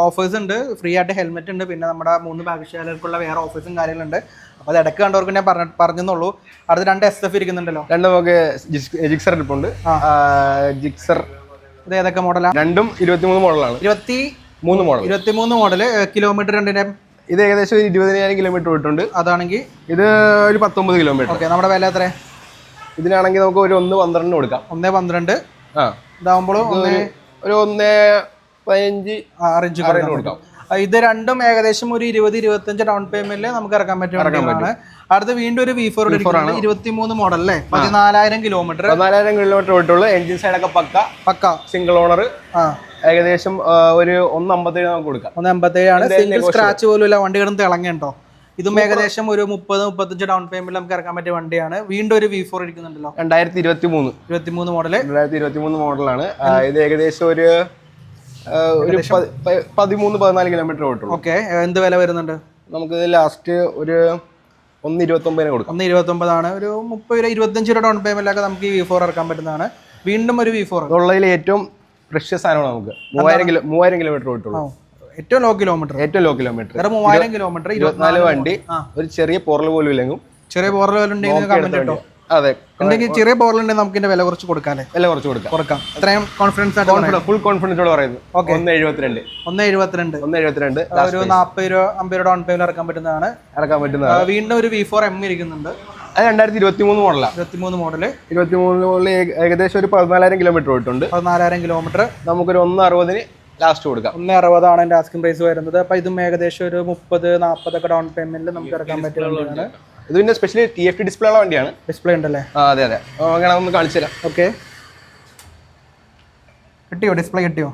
ഓഫേഴ്സ് ഉണ്ട്. ഫ്രീ ആയിട്ട് ഹെൽമെറ്റ് ഉണ്ട്. പിന്നെ നമ്മുടെ 3 ഭാഗ്യശാലകൾക്കുള്ള വേറെ ഓഫേഴ്സും കാര്യങ്ങളുണ്ട്. അപ്പോൾ അത് ഇടയ്ക്ക് കണ്ടവർക്ക് ഞാൻ പറഞ്ഞെന്നുള്ളൂ. അടുത്ത് 2 SF ഇരിക്കുന്നുണ്ടല്ലോ. രണ്ട് നമുക്ക് ജിക്സർ ഇരിപ്പുണ്ട്. ജിക്സർ ഇത് ഏതൊക്കെ മോഡലാണ്? രണ്ടും 23 മോഡലാണ്. 23 മോഡല്. കിലോമീറ്റർ രണ്ടിന്റെ ഇത് ഏകദേശം 20,000 കിലോമീറ്റർ ഓടിട്ടുണ്ട്. അതാണെങ്കിൽ ഇത് ഒരു 19 കിലോമീറ്റർ. ഓക്കെ. നമ്മുടെ വില എത്ര? ഇതിനാണെങ്കിൽ നമുക്ക് ഒരു 1,12 കൊടുക്കാം. 1,12. ഇതാവുമ്പോൾ ഒരു 1,15 അറേഞ്ച് കൊടുക്കാം. ഇത് രണ്ടും ഏകദേശം ഒരു 20-25 ഡൗൺ പേയ്മെന്റിൽ നമുക്ക് ഇറക്കാൻ പറ്റും. അടുത്ത് വീണ്ടും ഒരു V4 23 മോഡൽ അല്ലേ? 14,000 കിലോമീറ്റർ. 14,000 കിലോമീറ്റർ ഓടിട്ടുള്ളൂ. എഞ്ചിൻ സൈഡൊക്കെ പക്ക സിംഗിൾ ഓണർ. ഏകദേശം ഒരു 1,57 നമുക്ക് കൊടുക്കാം. 1,57 ആണ്. സിംഗിൾ സ്ക്രാച്ച് പോലും ഇല്ല. വണ്ടി കിടന്ന് തിളങ്ങുണ്ടോ? ഇതും ഏകദേശം ഒരു 30-35 ഡൗൺ പേയ്മെന്റ് നമുക്ക് ഇറക്കാൻ പറ്റിയ വണ്ടിയാണ്. വീണ്ടും ഒരു V4 ഇരിക്കുന്നുണ്ടല്ലോ. 2023 മോഡല്. 2023 മോഡലാണ്. ഇത് ഏകദേശം ഒരു 13-14 കിലോമീറ്റർ ഓട്ടുള്ളൂ. ഓക്കെ. എന്ത് വില വരുന്നുണ്ട്? നമുക്ക് ലാസ്റ്റ് ഒരു 1,29 കൊടുക്കാം. 1,29 ആണ്. ഒരു 30-25 രൂപ ഡൗൺ പേയ്മെന്റിലൊക്കെ നമുക്ക് ഈ V4 ഇറക്കാൻ പറ്റുന്നതാണ്. വീണ്ടും ഒരു V4 ഉള്ളതിൽ ഏറ്റവും പ്രഷ്യസ് സാധനമാണ്. നമുക്ക് 3,000 കിലോമീറ്റർ ഓട്ടുള്ളൂ. ഏറ്റവും ലോ കിലോമീറ്റർ. 3,000 കിലോമീറ്റർ 24 വണ്ടി. ഒരു ചെറിയ പോറൽ പോലും ഇല്ലെങ്കിൽ ചെറിയ പോറൽ ഉണ്ടെങ്കിൽ കമന്റ് ഇട്ടോ. അതെ, ഉണ്ടെങ്കിൽ ചെറിയ പോറൽ ഉണ്ടെങ്കിൽ നമുക്ക് ഇതിന്റെ വില കുറച്ച് കൊടുക്കാല്ലേ? വില കുറച്ച് കൊടുക്കാം. അത്രയും കോൺഫിഡൻസ് ആയിട്ട് ഫുൾ കോൺഫിഡൻസോടെ പറയുന്നത്. 1,72 ഒരു 40 രൂപ 50 രൂപ ഡൗൺ പേയ്മെന്റ് ഇറക്കാൻ പറ്റുന്നതാണ്. വീണ്ടും ഒരു V4 M ഇരിക്കുന്നുണ്ട്. അത് 2023 മോഡലാണ്. 23 മോഡല്. 23 മോഡല് ഏകദേശം ഒരു 14,000 കിലോമീറ്റർ ഓടിട്ടുണ്ട്. 14,000 കിലോമീറ്റർ. നമുക്കൊരു 1,60 ലാസ്റ്റ് കൊടുക്കാം. 1,60 ആണ് എന്റെ ആസ്കിംഗ് പ്രൈസ് വരുന്നത്. അപ്പൊ ഇതും ഏകദേശം ഒരു 30-40 ഒക്കെ ഡൗൺ പേയ്മെന്റിൽ നമുക്ക് ഇറക്കാൻ പറ്റുന്നതാണ്. ഇത് പിന്നെ സ്പെഷ്യലി TFT ഡിസ്പ്ലേ ഉള്ള വണ്ടിയാണ്. ഡിസ്പ്ലേ ഉണ്ടല്ലേ? അതെ. അങ്ങനെ ഒന്ന് കാണിച്ചു തരാം. ഓക്കെ. കിട്ടിയോ? ഡിസ്പ്ലേ കിട്ടിയോ?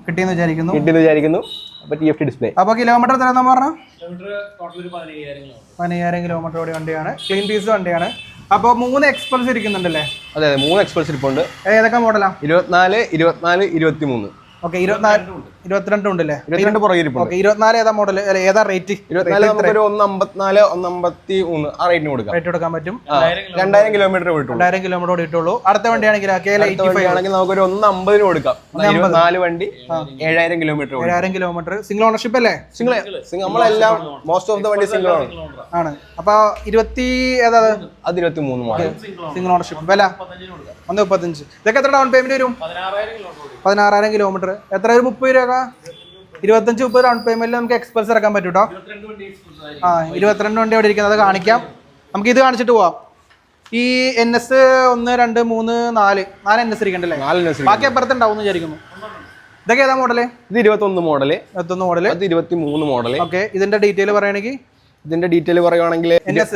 കിട്ടിയെന്ന് വിചാരിക്കുന്നു. അപ്പൊ TFT ഡിസ്പ്ലേ. അപ്പൊ കിലോമീറ്റർ എത്ര പറഞ്ഞ? 15,000 കിലോമീറ്റർ ഓടി വണ്ടിയാണ്. ക്ലീൻ പീസ് വണ്ടിയാണ്. അപ്പൊ 3 എക്സ്പൾസ് ഇരിക്കുന്നുണ്ടല്ലേ? അതെ, 3 എക്സ്പൾസ് ഇരിപ്പുണ്ട്. ഏതൊക്കെ മോഡലാ? 24, 23. ഓക്കെ. 22 ഉണ്ടല്ലേ? 22 പുറകെ ഇരിപ്പുണ്ട്. 24 ഏതാ മോഡൽ? ഏതാ റേറ്റ്? 24 നമുക്കൊരു 1,54, 1,53 ആ റേറ്റിന് കൊടുക്കാം. റേറ്റ് കൊടുക്കാൻ പറ്റും. 2,000 കിലോമീറ്റർ ഓടിട്ടുള്ളൂ. 2,000 കിലോമീറ്റർ ഓടിയിട്ടുള്ളൂ. അടുത്ത വണ്ടിയാണെങ്കിൽ ആണെങ്കിൽ നമുക്കൊരു 1,50 കൊടുക്കാം. 4 വണ്ടി 7,000 കിലോമീറ്റർ. 7,000 കിലോമീറ്റർ. സിംഗിൾ ഓണർഷിപ്പ് അല്ലേ? സിംഗിൾ. നമ്മളെല്ലാം മോസ്റ്റ് ഓഫ് ദ വണ്ടി സിംഗിൾ ആണ്. അപ്പൊ 23 മോഡൽ സിംഗിൾ ഓണർഷിപ്പ്. വില 1,35. ഇതൊക്കെ എത്ര ഡൗൺ പേയ്മെന്റ് വരും? 16,000 കിലോമീറ്റർ. എത്ര? ഒരു 30 രൂപ 25-30 ഡൗൺ പേയ്മെന്റിൽ നമുക്ക് എക്സ്പ്രസ് ഇറക്കാൻ പറ്റും കേട്ടോ. 22 വണ്ടി അവിടെ ഇരിക്കുന്നത് കാണിക്കാം. നമുക്ക് ഇത് കാണിച്ചിട്ട് പോവാം. ഈ NS 1, 2, 3, 4 NS ഇരിക്കണ്ടല്ലേ? ബാക്കി അപ്പുറത്ത് ഉണ്ടാവും വിചാരിക്കുന്നു. ഇതൊക്കെ ഏതാ മോഡല്? ഇത് 21 മോഡല്. 23 മോഡല്. ഓക്കെ. ഇതിന്റെ ഡീറ്റെയിൽ പറയുകയാണെങ്കിൽ NS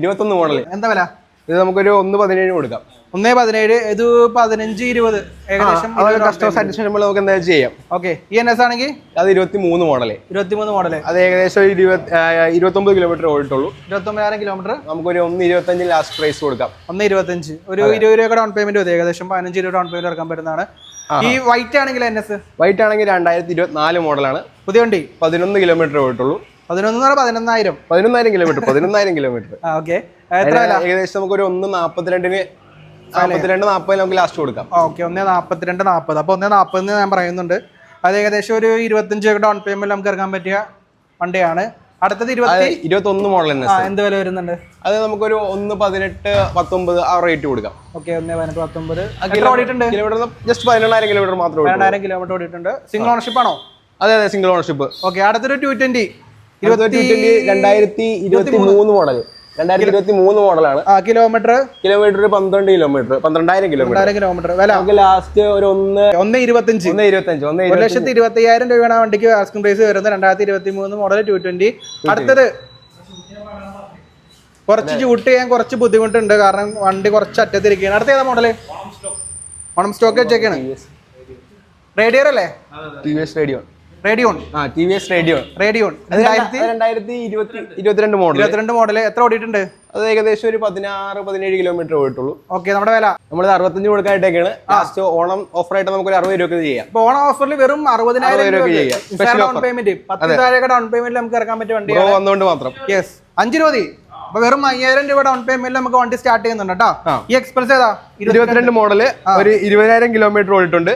21 മോഡല്. എന്താ വില? ഇത് നമുക്കൊരു 1,17 കൊടുക്കാം. 1,17. ഇത് 15-20 ഏകദേശം കസ്റ്റമർ സാറ്റിസ്ഫാക്ഷൻ നമുക്ക് എന്തായാലും ചെയ്യാം. ഓക്കെ. ഈ NS ആണെങ്കിൽ അത് 23 മോഡല്. അത് ഏകദേശം 29 കിലോമീറ്റർ ഓടിട്ടുള്ളൂ. 29,000 കിലോമീറ്റർ. നമുക്കൊരു 1,25 ലാസ്റ്റ് പ്രൈസ് കൊടുക്കാം. 1,25. ഒരു 20 രൂപ ഡൗൺ പേയ്മെന്റ് മതി. ഏകദേശം 15 രൂപ ഡൗൺ പേയ്മെന്റ് ഇറക്കാൻ പറ്റുന്നതാണ്. ഈ വൈറ്റ് ആണെങ്കിൽ NS 2024 മോഡലാണ്. പുതിയ വണ്ടി. 11 കിലോമീറ്റർ ഓടിട്ടുള്ളൂ. 11,000 11,000 kilometre okay. ഏകദേശം നമുക്കൊരു 1,42 40 നമുക്ക് ലാസ്റ്റ് കൊടുക്കാം. ഓക്കെ, 1,42 40. അപ്പോൾ 1,40 ഞാൻ പറയുന്നുണ്ട്. അത് ഏകദേശം ഒരു 25 ഡൗൺ പേയ്മെന്റ് നമുക്ക് ഇറക്കാൻ പറ്റിയ വണ്ടിയാണ്. അടുത്തത് 21 മോഡൽ തന്നെ. എന്ത് വില വരുന്നുണ്ട്? അത് നമുക്കൊരു 1,18 19 ആ റേറ്റ് കൊടുക്കാം. ഓക്കെ, 1,18 19 ഓടിയിട്ടുണ്ട്. കിലോമീറ്റർ ജസ്റ്റ് 11,000 കിലോമീറ്റർ മാത്രമേ 12,000 കിലോമീറ്റർ ഓടിയിട്ടുണ്ട്. സിംഗിൾ ഓണർഷിപ്പ് ആണോ? അതെ, സിംഗിൾ ഓണർഷിപ്പ്. ഓക്കെ, അടുത്തൊരു 220 2023 മോഡൽ. 2023 മോഡലാണ്. Kilometre 12,000 kilometre. വില നമുക്ക് ലാസ്റ്റ് ഒരു 1,25 1,25,000 രൂപയാണ് വണ്ടിക്ക് ആസ്കിംഗ് പ്രൈസ് വരുന്നത്. 2023 മോഡൽ 220. അടുത്തത് കുറച്ച് ഷൂട്ട് ചെയ്യാൻ കുറച്ച് ബുദ്ധിമുട്ടുണ്ട്, കാരണം വണ്ടി കുറച്ച് അറ്റത്തിരിക്കുകയാണ്. അടുത്ത ഏതാ മോഡല്? ഓണം സ്റ്റോക്ക് വെച്ചേക്കാണ്. റേഡിയർ അല്ലേ? Radeon 2022 model. എത്ര ഓടിയിട്ടുണ്ട്? അത് ഏകദേശം ഒരു 16-17 കിലോമീറ്റർ പോയിട്ടുള്ളൂ. ഓക്കെ, നമ്മുടെ വില നമ്മൾ 65 കൊടുക്കാനായിട്ടൊക്കെയാണ്. ലാസ്റ്റ് ഓണം ഓഫറായിട്ട് നമുക്ക് ഒരു 60 രൂപ ചെയ്യാം. ഓണം ഓഫറിൽ വെറും 60,000 രൂപ ഡൗൺ പേയ്മെന്റ്. 10,000 ഡൗൺ പേയ്മെന്റ് നമുക്ക് ഇറക്കാൻ പറ്റിയ വണ്ടി വന്നുകൊണ്ട് മാത്രം. യെസ്, 5 രൂപ. അപ്പൊ വെറും 5,000 രൂപ ഡൗൺ പേയ്മെന്റ് നമുക്ക് വണ്ടി സ്റ്റാർട്ട് ചെയ്യുന്നുണ്ട് കേട്ടോ. ഈ എക്സ്പ്രസ് ഏതാ? 22 മോഡല്, ഒരു 20,000 കിലോമീറ്റർ ഓടിയിട്ടുണ്ട്.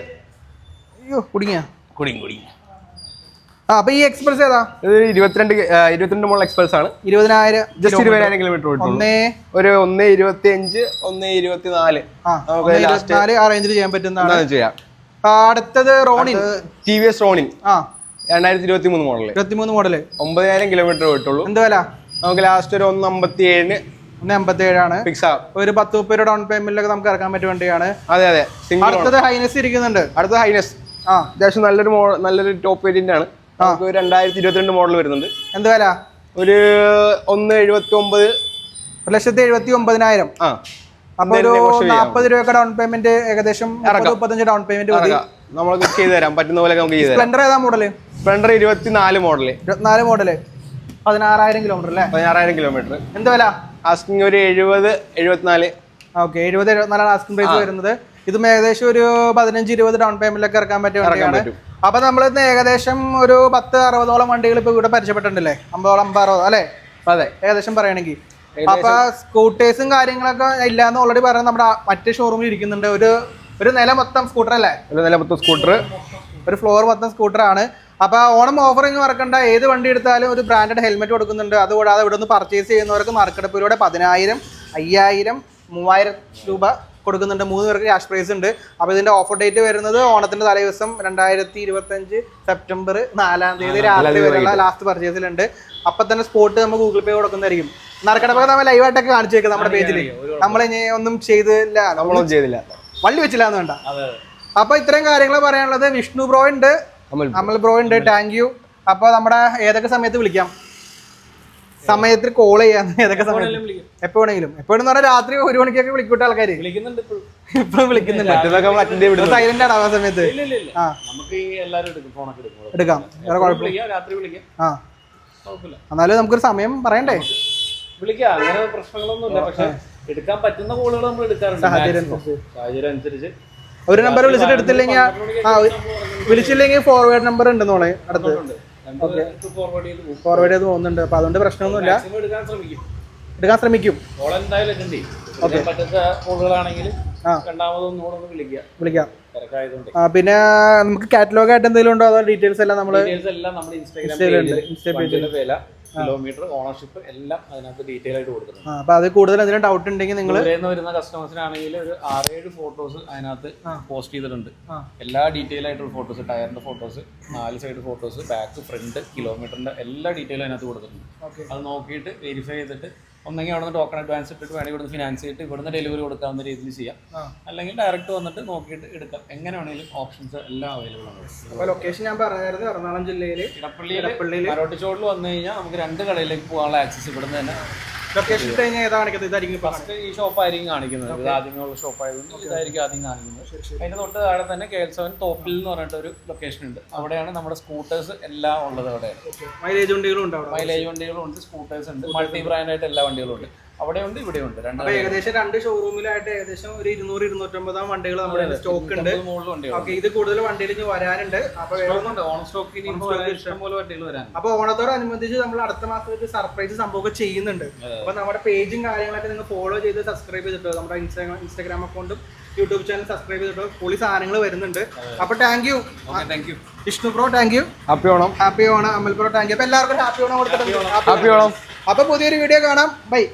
അയ്യോ, കുടുങ്ങിയ. അപ്പൊ ഈ എക്സ്പ്രസ് ഏതാ? 22 മോഡൽ എക്സ്പ്രസ് ആണ്. 20,000 ജസ്റ്റ് 20,000 കിലോമീറ്റർ ഓടിയിട്ടുള്ളൂ. ഒരു 1,25 1,24 ആ റേഞ്ചിൽ ചെയ്യാൻ പറ്റുന്നതാണ്. ചെയ്യാം. അടുത്തത് Ronin, TVS Ronin 2023 model. 23 model 9,000 kilometre പോയിട്ടുള്ളൂ. എന്ത് വില? നമുക്ക് ലാസ്റ്റ് ഒരു 1,57 ആണ്. ഫിക്സ് ആവും. ഒരു 10-30 രൂപ ഡൗൺ പേയ്മെന്റിലൊക്കെ നമുക്ക് ഇറക്കാൻ പറ്റിയ വണ്ടിയാണ്. അതെ. അടുത്തത് ഹൈനസ് ഇരിക്കുന്നുണ്ട്. അടുത്തത് ഹൈനസ് അത്യാവശ്യം നല്ലൊരു ടോപ്പ് വേരിയന്റ് ആണ്. നമുക്ക് 2022 മോഡൽ വരുന്നുണ്ട്. എന്ത് വില? ഒരു 1,79 1,79,000. അപ്പൊ ഒരു 40 രൂപ ഡൗൺ പേയ്മെന്റ്, ഏകദേശം 35 ഡൗൺ പേയ്മെന്റ് നമ്മൾ ചെയ്തു തരാം. പറ്റുന്ന പോലെ നമുക്ക് ചെയ്തു തരാം. സ്പ്ലെൻഡർ ഏതാ model? Splendor 24 model. 24 model 16,000 kilometre അല്ലേ? 16,000 കിലോമീറ്റർ. എന്ത് വില? ആസ്കിംഗ് ഒരു 70-74. ഓക്കെ, 70-74 ആസ്കിംഗ് പ്രൈസ് വരുന്നത്. ഇതും ഏകദേശം ഒരു 15-20 ഡൗൺ പേയ്മെന്റിലൊക്കെ ഇറക്കാൻ പറ്റിയ വണ്ടിയാണ്. അപ്പൊ നമ്മൾ ഇന്ന് ഏകദേശം ഒരു 10-60 വണ്ടികൾ ഇപ്പൊ ഇവിടെ പരിചയപ്പെട്ടിട്ടുണ്ടല്ലേ? 50-60 അല്ലെ? അതെ, ഏകദേശം പറയുകയാണെങ്കിൽ. അപ്പൊ സ്കൂട്ടേഴ്സും കാര്യങ്ങളൊക്കെ ഇല്ലാന്ന് ഓൾറെഡി പറഞ്ഞ നമ്മുടെ മറ്റേ ഷോറൂമിൽ ഇരിക്കുന്നുണ്ട്. ഒരു നില മൊത്തം സ്കൂട്ടർ അല്ലേ? ഒരു നില മൊത്തം സ്കൂട്ടർ, ഒരു ഫ്ലോർ മൊത്തം സ്കൂട്ടർ ആണ്. അപ്പൊ ഓണം ഓഫറിങ് മറക്കണ്ട, ഏത് വണ്ടി എടുത്താലും ഒരു ബ്രാൻഡഡ് ഹെൽമെറ്റ് കൊടുക്കുന്നുണ്ട്. അതുകൂടാതെ ഇവിടെ നിന്ന് പർച്ചേസ് ചെയ്യുന്നവർക്ക് മാർക്കറ്റപ്പിലൂടെ 10,000 5,000 3,000 രൂപ കൊടുക്കുന്നുണ്ട്. 3 പേർക്ക് ക്യാഷ് പ്രൈസ് ഉണ്ട്. അപ്പോൾ ഇതിന്റെ ഓഫർ ഡേറ്റ് വരുന്നത് ഓണത്തിന്റെ തലേദിവസം 2025 സെപ്റ്റംബർ 4-ാം തീയതി രാത്രി വരെയുള്ള ലാസ്റ്റ് പർച്ചേസിലുണ്ട്. അപ്പൊ തന്നെ സ്പോട്ട് നമ്മൾ ഗൂഗിൾ പേ കൊടുക്കുന്നതായിരിക്കും. നറുക്കെടുപ്പൊക്കെ നമ്മൾ ലൈവായിട്ടൊക്കെ കാണിച്ചു വെക്കും നമ്മുടെ പേജിൽ. നമ്മൾ ഇനി ഒന്നും ചെയ്തില്ല, വള്ളി വെച്ചില്ല എന്ന് വേണ്ട. അപ്പൊ ഇത്രയും കാര്യങ്ങൾ പറയാനുള്ളത്. വിഷ്ണു ബ്രോ ഉണ്ട്, അമൽ ബ്രോ ഉണ്ട്. Thank you. അപ്പൊ നമ്മുടെ ഏതൊക്കെ സമയത്ത് വിളിക്കാം? സമയത്ത് കോൾ ചെയ്യാം. ഏതൊക്കെ സമയത്ത്? എപ്പോ വേണമെങ്കിലും. എപ്പോഴും പറഞ്ഞാൽ രാത്രി 1 മണിക്കൊക്കെ വിളിക്കൂട്ട ആൾക്കാര് ഇപ്പോഴും വിളിക്കുന്നില്ല. സൈലന്റ് ആണ് ആ സമയത്ത്. എടുക്കാം, വേറെ കുഴപ്പമില്ല. എന്നാലും നമുക്കൊരു സമയം പറയണ്ടേ? വിളിക്കാം, അങ്ങനെ പ്രശ്നങ്ങളൊന്നുമില്ല. പക്ഷെ എടുക്കാൻ പറ്റുന്ന കോളുകൾ നമ്മൾ എടുക്കാറുണ്ട് സാഹചര്യം അനുസരിച്ച്. ഒരു നമ്പർ വിളിച്ചിട്ട് എടുത്തില്ലെങ്കിൽ വിളിച്ചില്ലെങ്കിൽ ഫോർവേഡ് നമ്പർ ഉണ്ടെന്നോളെ അടുത്ത് ഫോർവേഡ് ചെയ്ത് പോകുന്നുണ്ട്. അപ്പൊ അതുകൊണ്ട് പ്രശ്നമൊന്നുമില്ല, എടുക്കാൻ ശ്രമിക്കും. വിളിക്കാം. പിന്നെ നമുക്ക് കാറ്റലോഗ് ആയിട്ട് എന്തെങ്കിലും ഉണ്ടോ? അതോ ഡീറ്റെയിൽസ് എല്ലാം നമ്മൾ കിലോമീറ്റർ ഓണർഷിപ്പ് എല്ലാം അതിനകത്ത് ഡീറ്റെയിൽ ആയിട്ട് കൊടുത്തിട്ടുണ്ട്. അപ്പൊ അത് കൂടുതൽ എന്തെങ്കിലും ഡൗട്ട് ഉണ്ടെങ്കിൽ നിങ്ങൾ വരുന്ന കസ്റ്റമേഴ്സിനാണെങ്കിൽ ഒരു 6-7 ഫോട്ടോസ് അതിനകത്ത് പോസ്റ്റ് ചെയ്തിട്ടുണ്ട്. എല്ലാ ഡീറ്റെയിൽ ആയിട്ടുള്ള ഫോട്ടോസ്, ടയറിന്റെ photos, 4 side photos, back front കിലോമീറ്ററിന്റെ എല്ലാ ഡീറ്റെയിലും അതിനകത്ത് കൊടുത്തിട്ടുണ്ട്. അത് നോക്കിയിട്ട് വെരിഫൈ ചെയ്തിട്ട് ഒന്നെങ്കിൽ അവിടെ നിന്ന് ടോക്കൺ അഡ്വാൻസ് ഇട്ടിട്ട് വേണമെങ്കിൽ ഇവിടുന്ന് ഫിനാൻസ് ചെയ്തിട്ട് ഇവിടുന്ന് ഡെലിവറി കൊടുക്കാവുന്ന രീതിയിൽ ചെയ്യാം. അല്ലെങ്കിൽ ഡയറക്റ്റ് വന്നിട്ട് നോക്കിയിട്ട് എടുക്കാം. എങ്ങനെ വേണമെങ്കിലും ഓപ്ഷൻസ് എല്ലാം അവൈലബിൾ ആണ്. ലൊക്കേഷൻ ഞാൻ പറഞ്ഞായിരുന്നു, എറണാകുളം ജില്ലയിൽ ഇടപ്പള്ളിയിൽ മരോട്ടിച്ചോടിൽ വന്നു കഴിഞ്ഞാൽ നമുക്ക് 2 കടയിലേക്ക് പോകാനുള്ള ആക്സസ് ഇവിടുന്ന് തന്നെ. ലൊക്കേഷൻ ഫസ്റ്റ് ഈ ഷോപ്പായിരിക്കും കാണിക്കുന്നത്. ഇത് ആദ്യമുള്ള ഷോപ്പായതുകൊണ്ട് ഇതായിരിക്കും ആദ്യം കാണിക്കുന്നത്. അതിന്റെ തൊട്ട് താഴെ തന്നെ KL7 തോപ്പിൽ എന്ന് പറഞ്ഞിട്ട് ഒരു ലൊക്കേഷൻ ഉണ്ട്. അവിടെയാണ് നമ്മുടെ സ്കൂട്ടേഴ്സ് എല്ലാം ഉള്ളത്. അവിടെ മൈലേജ് വണ്ടികളും ഉണ്ട്, സ്കൂട്ടേഴ്സ് ഉണ്ട്, മൾട്ടി ബ്രാൻഡ് ആയിട്ട് എല്ലാ വണ്ടികളും ഉണ്ട്. അവിടെ ഉണ്ട്, ഇവിടെ ഉണ്ട്. അപ്പൊ ഏകദേശം 2 ഷോറൂമിലായിട്ട് ഏകദേശം ഒരു 200-250 വണ്ടികൾ നമ്മുടെ സ്റ്റോക്ക് ഉണ്ട്. ഓക്കെ, ഇത് കൂടുതൽ വണ്ടികൾ ഇനി വരാനുണ്ട്. അപ്പൊ അപ്പൊ ഓണത്തോടനുബന്ധിച്ച് നമ്മൾ അടുത്ത മാസം ഒരു സർപ്രൈസ് സംഭവം ചെയ്യുന്നുണ്ട്. അപ്പൊ നമ്മുടെ പേജും കാര്യങ്ങളൊക്കെ നിങ്ങൾ ഫോളോ ചെയ്ത് സബ്സ്ക്രൈബ് ചെയ്തിട്ടോ, നമ്മുടെ ഇൻസ്റ്റാഗ്രാം അക്കൗണ്ടും യൂട്യൂബ് ചാനൽ സബ്സ്ക്രൈബ് ചെയ്തിട്ടോ, പൊളി സാധനങ്ങൾ വരുന്നുണ്ട്. അപ്പൊ thank you Vishnu bro, thank you. Happy Onam. Amal bro thank you. അപ്പൊ എല്ലാവർക്കും ഹാപ്പി ഓണം കൊടുത്തിട്ടുണ്ട്. ഹാപ്പി ഓണം. അപ്പൊ പുതിയൊരു വീഡിയോ കാണാം. ബൈ.